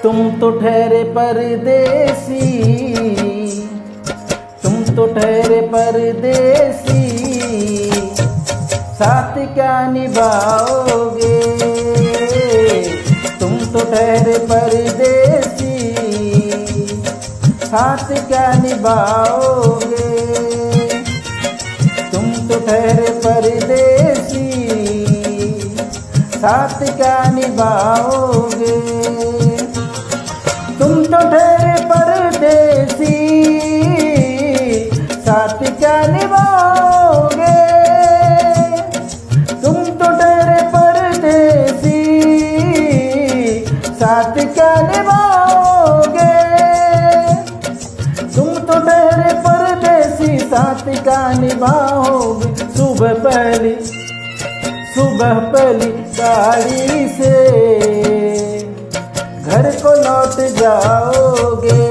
तुम तो ठहरे परदेसी, तुम तो ठहरे परदेसी, साथ क्या निभाओगे। तुम तो ठहरे परदेसी, साथ क्या निभाओगे। तुम तो ठहरे परदेसी, साथ क्या निभाओगे। तुम तो ठहरे परदेसी, साथ क्या निभाओगे। तुम तो ठहरे परदेसी, साथ क्या निभाओगे। तुम तो ठहरे परदेसी, साथ क्या निभाओगे। सुबह पहली गाड़ी से घर को लौट जाओगे।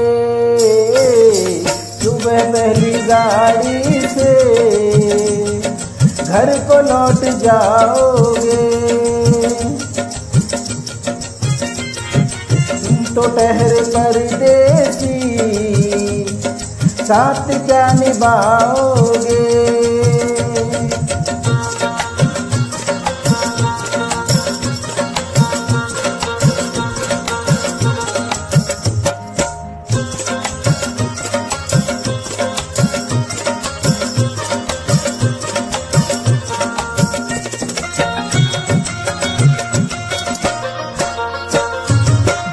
सुबह पहली गाड़ी से घर को लौट जाओगे। तुम तो ठहरे परदेसी, साथ क्या निभाओगे।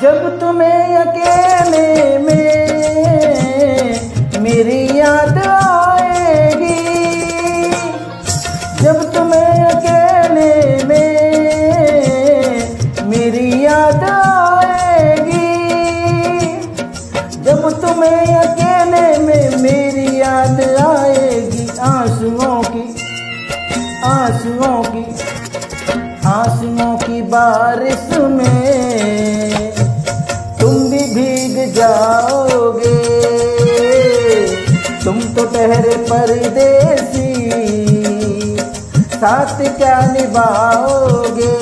जब तुम्हें अकेले में मेरी याद आएगी, जब तुम्हें अकेले में मेरी याद आएगी, जब तुम्हें अकेले में मेरी याद आएगी। आंसुओं की बारिश में तुम भी भीग जाओगे। तुम तो ठहरे परदेसी, साथ क्या निभाओगे।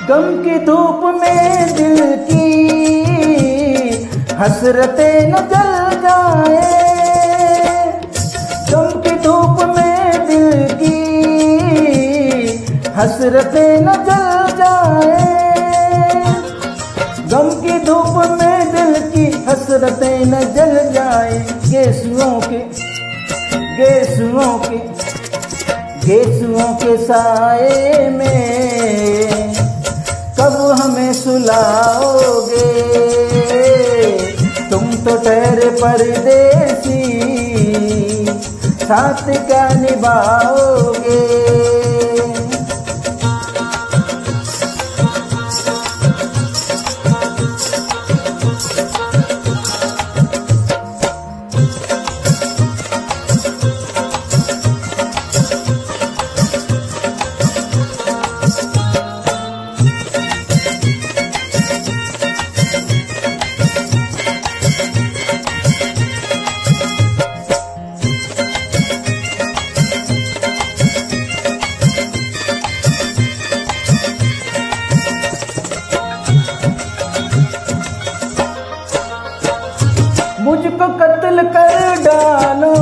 गम की धूप में दिल की हसरतें न जल जाए। गम की धूप में दिल की हसरतें न जल जाए। गम की धूप में दिल की हसरतें न जल जाए। गेसुओं के साए में कब हमें सुलाओगे। तुम तो ठहरे परदेसी, साथ क्या निभाओगे। मुझको कत्ल कर डालो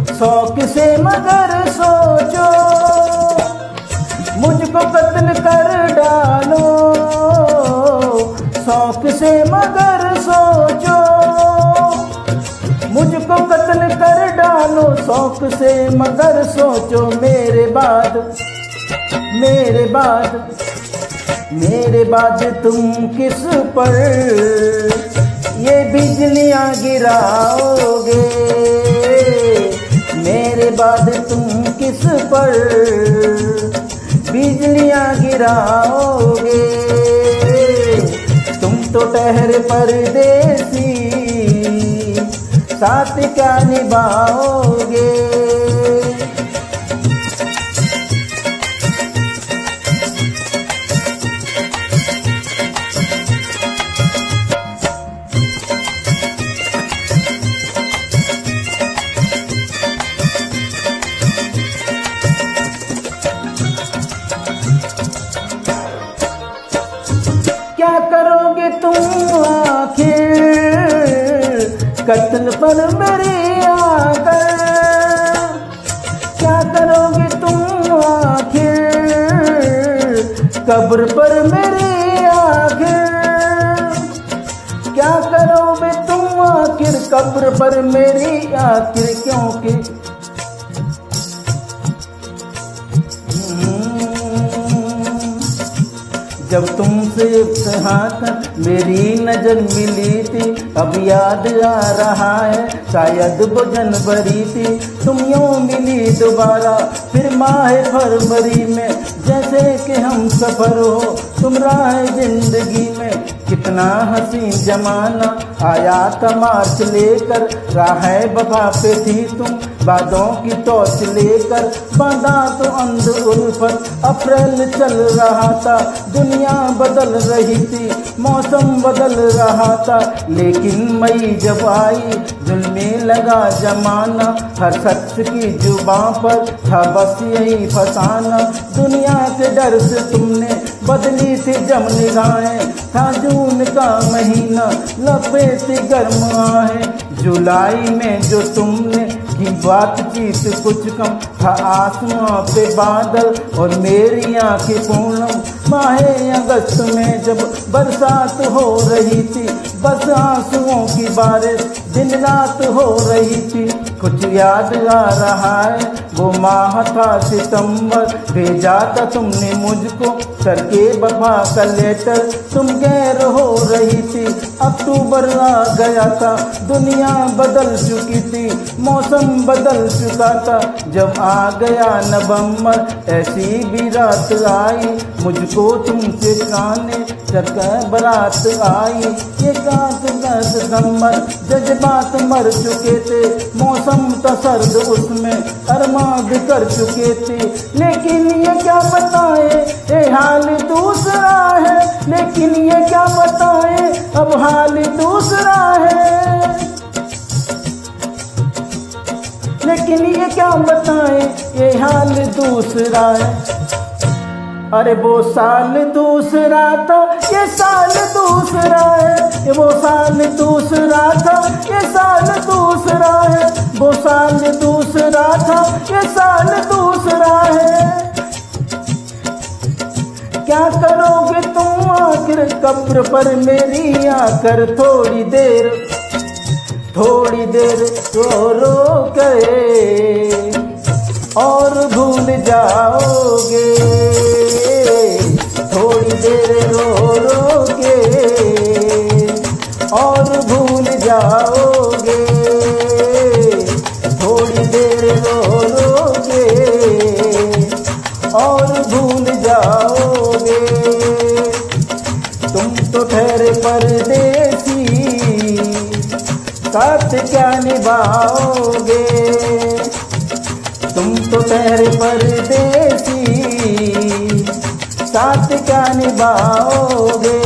शौक से मगर सोचो। मुझको कत्ल कर डालो शौक से मगर सोचो। मुझको कत्ल कर डालो शौक से मगर सोचो। मेरे बाद तुम किस पर ये बिजलियां गिराओगे। मेरे बाद तुम किस पर बिजलियां गिराओगे। तुम तो ठहरे परदेसी, साथ क्या निभाओगे। तुम आखिर कत्ल पर मेरी आकर? क्या करोगे तुम आखिर कब्र पर मेरी आखिर? क्या करोगे तुम आखिर कब्र पर मेरी आखिर? क्योंकि जब तुमसे हाथ मेरी नजर मिली थी, अब याद आ रहा है शायद वो जनवरी थी। तुम यूं मिली दोबारा फिर माह फरवरी में, जैसे कि हम सफर हो तुम राह जिंदगी में। कितना हसीन जमाना आया था मार्च लेकर, राह वफा पे थी तुम बादों की टॉर्च लेकर। बांधा तो अंध उल्फत अप्रैल चल रहा था, दुनिया बदल रही थी, मौसम बदल रहा था। लेकिन मई जब आई जुल्मी लगा जमाना, हर शख्स की जुबां पर था बस यही फसाना। दुनिया के डर से तुमने बदली थी जम निगाहें, था जून का महीना लपेटे गर्म आहें। जुलाई में जो तुमने की बातचीत कुछ कम था, आसमां पे बादल और मेरी आंखें पूनम। माहे अगस्त में जब बरसात हो रही थी, बस आंसुओं की बारिश दिन रात हो रही थी। कुछ याद आ रहा है वो माह था सितंबर, भेजा था तुमने मुझको करके वफा का लेटर। तुम गैर हो रही थी, अक्टूबर आ गया था, दुनिया बदल चुकी थी, मौसम बदल चुका था। जब आ गया नवंबर ऐसी भी रात आई, मुझको तुमसे काने चकर बरात आई। ये कात दिसंबर जज्बात मर चुके थे, मौसम था सर्द उसमें अरमान भी कर चुके थे। लेकिन ये क्या बताए ये हाल दूसरा है, लेकिन ये क्या बताए अब हाल दूसरा है। लेकिन ये क्या बताए ये हाल दूसरा है। अरे वो साल दूसरा था ये साल दूसरा है, वो साल दूसरा था ये साल दूसरा है, वो साल दूसरा था ये साल दूसरा है। क्या करोगे तुम आखिर कब्र पर मेरी आकर? थोड़ी देर रो के और भूल जाओगे, थोड़ी देर रो के और भूल जाओगे, थोड़ी देर रो के और भूल जाओगे। तुम तो ठहरे परदेसी, साथ क्या निभाओगे? तुम तो ठहरे परदेसी, साथ क्या निभाओगे?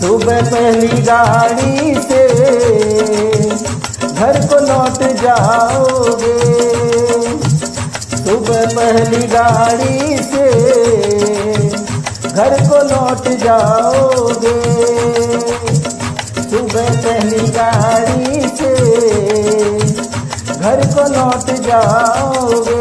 सुबह पहली गाड़ी से घर को लौट जाओगे, सुबह पहली गाड़ी से घर को लौट जाओगे, सुबह पहली गाड़ी से घर को लौट जाओगे।